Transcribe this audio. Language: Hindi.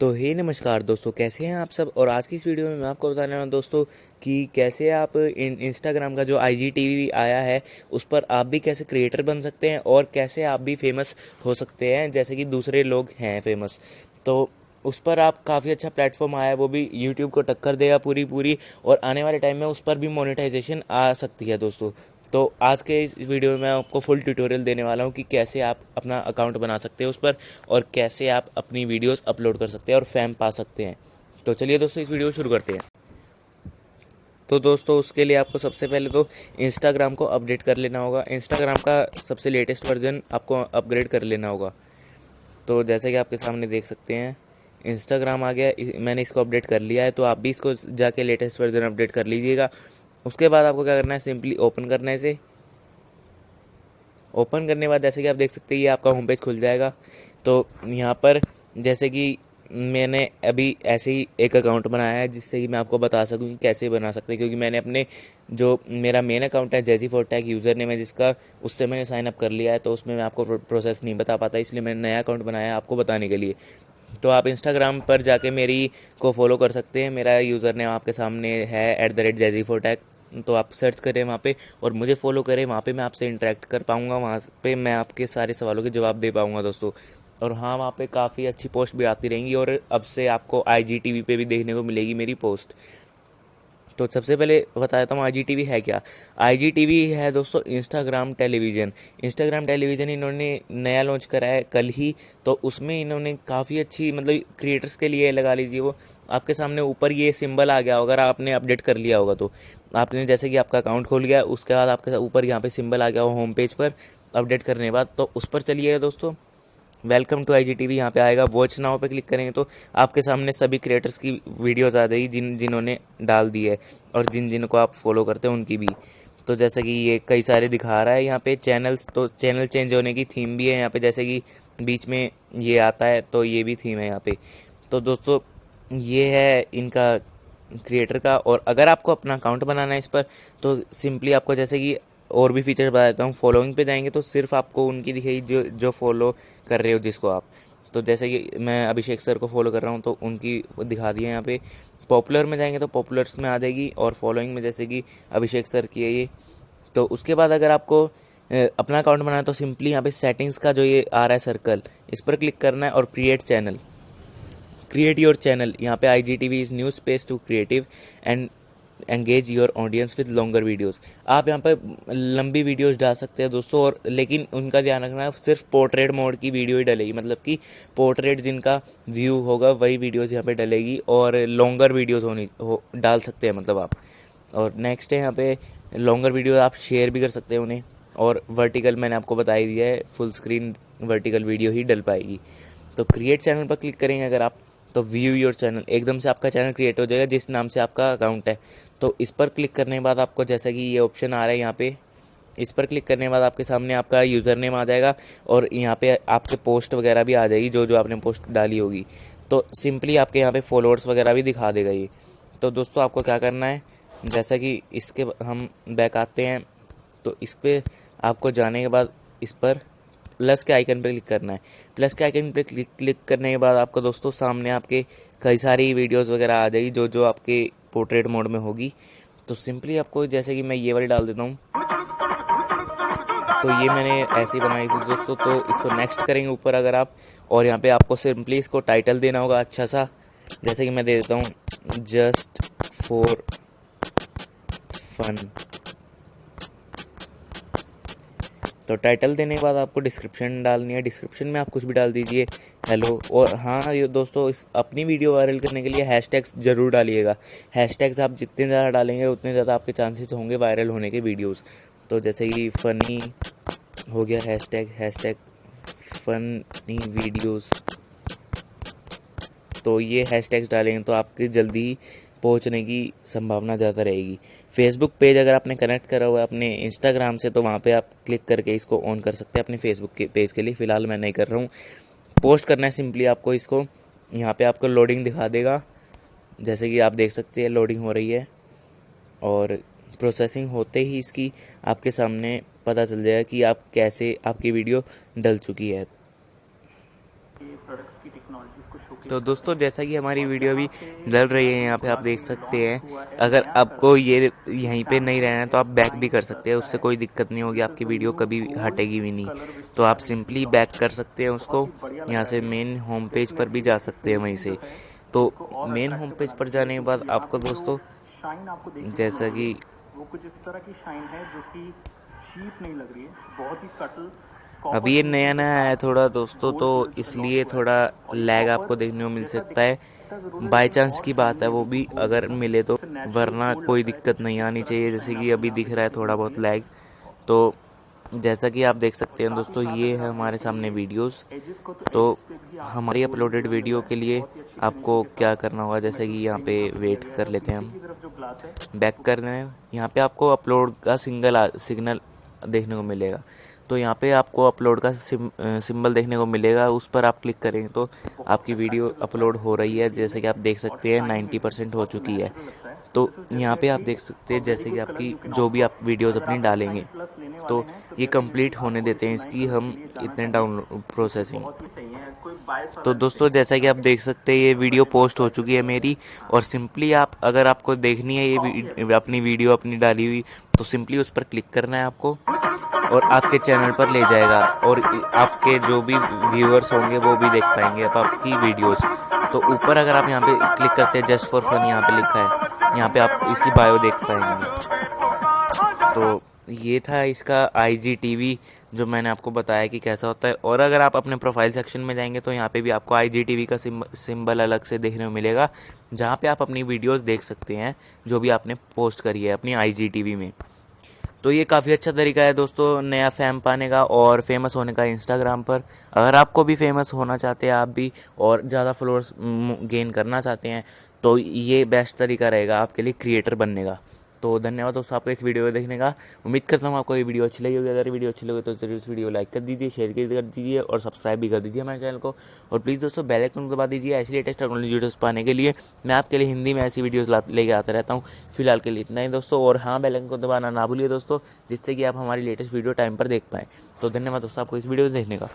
तो हे नमस्कार दोस्तों, कैसे हैं आप सब। और आज की इस वीडियो में मैं आपको बताने वाला हूं दोस्तों कि कैसे आप इंस्टाग्राम का जो आईजीटीवी आया है उस पर आप भी कैसे क्रिएटर बन सकते हैं और कैसे आप भी फेमस हो सकते हैं जैसे कि दूसरे लोग हैं फेमस। तो उस पर आप काफ़ी अच्छा प्लेटफॉर्म आया है, वो भी यूट्यूब को टक्कर देगा पूरी पूरी। और आने वाले टाइम में उस पर भी मोनेटाइजेशन आ सकती है दोस्तों। तो आज के इस वीडियो में मैं आपको फुल ट्यूटोरियल देने वाला हूं कि कैसे आप अपना अकाउंट बना सकते हैं उस पर और कैसे आप अपनी वीडियोस अपलोड कर सकते हैं और फैम पा सकते हैं। तो चलिए दोस्तों, इस वीडियो को शुरू करते हैं। तो दोस्तों, उसके लिए आपको सबसे पहले तो इंस्टाग्राम को अपडेट कर लेना होगा। इंस्टाग्राम का सबसे लेटेस्ट वर्जन आपको अपग्रेड कर लेना होगा। तो जैसे कि आपके सामने देख सकते हैं, इंस्टाग्राम आ गया, मैंने इसको अपडेट कर लिया है। तो आप भी इसको जाके लेटेस्ट वर्जन अपडेट कर लीजिएगा। उसके बाद आपको क्या करना है, सिंपली ओपन करना है इसे। ओपन करने के बाद जैसे कि आप देख सकते हैं, ये आपका होम पेज खुल जाएगा। तो यहाँ पर जैसे कि मैंने अभी ऐसे ही एक अकाउंट बनाया है जिससे कि मैं आपको बता सकूं कि कैसे बना सकते हैं, क्योंकि मैंने अपने जो मेरा मेन अकाउंट है जैजी फोरटेक यूज़र नेम है जिसका, उससे मैंने साइन अप कर लिया है। तो उसमें मैं आपको प्रोसेस नहीं बता पाता, इसलिए मैंने नया अकाउंट बनाया है आपको बताने के लिए। तो आप इंस्टाग्राम पर जाके मेरी को फॉलो कर सकते हैं। मेरा यूज़र नेम आपके सामने है @jazzy4tech। तो आप सर्च करें वहाँ पे और मुझे फॉलो करें। वहाँ पे मैं आपसे इंटरेक्ट कर पाऊँगा, वहाँ पे मैं आपके सारे सवालों के जवाब दे पाऊँगा दोस्तों। और हाँ, वहाँ पे काफ़ी अच्छी पोस्ट भी आती रहेंगी और अब से आपको आईजीटीवी पे भी देखने को मिलेगी मेरी पोस्ट। तो सबसे पहले बता देता हूँ आईजीटीवी है क्या। आईजीटीवी है दोस्तों इंस्टाग्राम टेलीविज़न। इंस्टाग्राम टेलीविज़न इन्होंने नया लॉन्च करा है कल ही। तो उसमें इन्होंने काफ़ी अच्छी, मतलब क्रिएटर्स के लिए लगा लीजिए, वो आपके सामने ऊपर ये सिंबल आ गया होगा। अगर आपने अपडेट कर लिया होगा तो आपने, जैसे कि आपका अकाउंट खोल गया उसके बाद आपके ऊपर यहाँ पे सिंबल आ गया हो होम पेज पर अपडेट करने के बाद, तो उस पर चलिएगा दोस्तों। वेलकम टू आईजीटीवी यहाँ पे आएगा। वॉच नाउ पे क्लिक करेंगे तो आपके सामने सभी क्रिएटर्स की वीडियोस आ जाएगी जिन्होंने डाल दी है और जिनको आप फॉलो करते हैं उनकी भी। तो जैसे कि ये कई सारे दिखा रहा है यहाँ पे चैनल्स। तो चैनल चेंज होने की थीम भी है यहाँ पे, जैसे कि बीच में ये आता है तो ये भी थीम है यहाँ पे। तो दोस्तों, ये है इनका क्रिएटर का। और अगर आपको अपना अकाउंट बनाना है इस पर, तो सिंपली आपको जैसे कि और भी फीचर बता देता हूँ। फॉलोइंग पे जाएंगे तो सिर्फ आपको उनकी दिखेगी जो जो फॉलो कर रहे हो जिसको आप। तो जैसे कि मैं अभिषेक सर को फॉलो कर रहा हूँ तो उनकी दिखा दी है यहाँ पे। पॉपुलर में जाएंगे तो पॉपुलर्स में आ जाएगी और फॉलोइंग में जैसे कि अभिषेक सर की है ये। तो उसके बाद अगर आपको अपना अकाउंट बनाना है तो सिंपली यहाँ पे सेटिंग्स का जो ये आ रहा है सर्कल, इस पर क्लिक करना है और create channel, create your channel. यहाँ पे IGTV is new space to creative and engage your audience with longer videos. आप यहाँ पर लंबी वीडियोस डाल सकते हैं दोस्तों, और लेकिन उनका ध्यान रखना है सिर्फ पोर्ट्रेट मोड की वीडियो ही डलेगी, मतलब कि पोर्ट्रेट जिनका व्यू होगा वही वीडियोस यहाँ पे डलेगी। और लॉन्गर वीडियोस डाल सकते हैं मतलब आप। और नेक्स्ट है यहाँ पे लॉन्गर वीडियो आप शेयर भी कर सकते हैं उन्हें। और वर्टिकल मैंने आपको बता ही दिया है, फुल स्क्रीन वर्टिकल वीडियो ही डल पाएगी। तो क्रिएट चैनल पर क्लिक करेंगे अगर आप, तो व्यू योर चैनल, एकदम से आपका चैनल क्रिएट हो जाएगा जिस नाम से आपका अकाउंट है। तो इस पर क्लिक करने के बाद आपको जैसा कि ये ऑप्शन आ रहा है यहाँ पे, इस पर क्लिक करने के बाद आपके सामने आपका यूज़र नेम आ जाएगा और यहाँ पे आपके पोस्ट वगैरह भी आ जाएगी जो जो आपने पोस्ट डाली होगी। तो सिंपली आपके यहाँ पे फॉलोअर्स वगैरह भी दिखा देगा ये। तो दोस्तों, आपको क्या करना है, जैसा कि इसके हम बैक आते हैं तो इस पर आपको जाने के बाद इस पर प्लस के आइकन पे क्लिक करना है। प्लस के आइकन पे क्लिक करने के बाद आपको दोस्तों सामने आपके कई सारी वीडियोस वगैरह आ जाएगी जो जो आपके पोर्ट्रेट मोड में होगी। तो सिंपली आपको, जैसे कि मैं ये वाली डाल देता हूँ, तो ये मैंने ऐसे ही बनाई थी दोस्तों। तो इसको नेक्स्ट करेंगे ऊपर अगर आप, और यहाँ पे आपको सिंपली इसको टाइटल देना होगा अच्छा सा, जैसे कि मैं दे देता हूँ जस्ट फॉर फन। तो टाइटल देने के बाद आपको डिस्क्रिप्शन डालनी है। डिस्क्रिप्शन में आप कुछ भी डाल दीजिए, हेलो। और हाँ ये दोस्तों, इस अपनी वीडियो वायरल करने के लिए हैशटैग्स ज़रूर डालिएगा। हैशटैग्स आप जितने ज़्यादा डालेंगे उतने ज़्यादा आपके चांसेस होंगे वायरल होने के वीडियोस। तो जैसे कि फ़नी हो गया हैशटैग, हैशटैग फ़नी वीडियोस। तो ये हैशटैग्स डालेंगे तो आपकी जल्दी ही पहुंचने की संभावना ज़्यादा रहेगी। फेसबुक पेज अगर आपने कनेक्ट करा हुआ है अपने इंस्टाग्राम से, तो वहाँ पे आप क्लिक करके इसको ऑन कर सकते हैं अपने फेसबुक के पेज के लिए। फ़िलहाल मैं नहीं कर रहा हूँ। पोस्ट करना है सिंपली आपको इसको, यहाँ पे आपको लोडिंग दिखा देगा, जैसे कि आप देख सकते हैं लोडिंग हो रही है। और प्रोसेसिंग होते ही इसकी आपके सामने पता चल जाएगा कि आप कैसे, आपकी वीडियो डल चुकी है। प्रोडक्ट्स की टेक्नोलॉजीज को शोकेस तो दोस्तों जैसा कि हमारी वीडियो अभी डल रही है, यहाँ पे आप देख सकते हैं, अगर आपको ये यहीं पे नहीं रहना है तो आप बैक भी कर सकते हैं, उससे कोई दिक्कत नहीं होगी, आपकी वीडियो कभी हटेगी भी नहीं। तो आप सिंपली बैक कर सकते हैं उसको, यहाँ से मेन होम पेज पर भी जा सकते हैं वहीं से। तो मेन होम पेज पर जाने के बाद आपको दोस्तों शाइन आपको देखने को जैसा मिलेगी, कि वो कुछ इस तरह की शाइन है जो कि चीप नहीं लग रही है, बहुत ही सटल अभी ये नया नया आया है थोड़ा दोस्तों, तो इसलिए थोड़ा लैग आपको देखने को मिल सकता है, बाय चांस की बात है वो भी, अगर मिले तो, वरना कोई दिक्कत नहीं आनी चाहिए। जैसे कि अभी दिख रहा है थोड़ा बहुत लैग। तो जैसा कि आप देख सकते हैं दोस्तों, ये है हमारे सामने वीडियोस। तो हमारी अपलोडेड वीडियो के लिए आपको क्या करना होगा, जैसे कि यहाँ पे वेट कर लेते हैं हम, बैक कर रहे हैं, यहाँ पे आपको अपलोड का सिग्नल देखने को मिलेगा। तो यहाँ पे आपको अपलोड का सिंबल देखने को मिलेगा, उस पर आप क्लिक करेंगे तो आपकी वीडियो अपलोड हो रही है। जैसे कि आप देख सकते हैं 90% हो चुकी है। तो यहाँ पे आप देख सकते हैं जैसे कि आपकी जो भी आप वीडियोस अपनी डालेंगे, तो ये कंप्लीट होने देते हैं इसकी हम इतने डाउनलोड प्रोसेसिंग। तो दोस्तों जैसा कि आप देख सकते हैं ये वीडियो पोस्ट हो चुकी है मेरी, और सिंपली आप, अगर आपको देखनी है ये अपनी वीडियो अपनी डाली हुई, तो सिंपली उस पर क्लिक करना है आपको, और आपके चैनल पर ले जाएगा, और आपके जो भी व्यूअर्स होंगे वो भी देख पाएंगे अब आपकी वीडियोस। तो ऊपर अगर आप यहाँ पे क्लिक करते हैं, जस्ट फॉर फन यहाँ पे लिखा है, यहाँ पे आप इसकी बायो देख पाएंगे। तो ये था इसका IGTV जो मैंने आपको बताया कि कैसा होता है। और अगर आप अपने प्रोफाइल सेक्शन में जाएंगे तो यहाँ पे भी आपको IGTV का सिंबल अलग से देखने को मिलेगा, जहाँ पे आप अपनी वीडियोस देख सकते हैं जो भी आपने पोस्ट करी है अपनी IGTV में। तो ये काफ़ी अच्छा तरीका है दोस्तों नया फैम पाने का और फेमस होने का इंस्टाग्राम पर। अगर आपको भी फेमस होना चाहते हैं आप भी, और ज़्यादा फॉलोअर्स गेन करना चाहते हैं, तो ये बेस्ट तरीका रहेगा आपके लिए क्रिएटर बनने का। तो धन्यवाद दोस्तों आपका इस वीडियो को देखने का। उम्मीद करता हूँ आपको ये वीडियो अच्छी लगी होगी। अगर वीडियो अच्छी लगी तो जरूर इस वीडियो को लाइक कर दीजिए, शेयर कर दीजिए और सब्सक्राइब भी कर दीजिए हमारे चैनल को। और प्लीज़ दोस्तों बेल आइकन को दबा दीजिए ऐसी लेटेस्ट टेक्नोलॉजी वीडियोस पाने के लिए। मैं आपके लिए हिंदी में ऐसी वीडियोस लेके आता रहता हूँ। फिलहाल के लिए इतना ही दोस्तों, और हाँ बेल आइकन को दबाना ना भूलिए दोस्तों, जिससे कि आप हमारी लेटेस्ट वीडियो टाइम पर देख पाएँ। तो धन्यवाद दोस्तों आपको इस वीडियो को देखने का।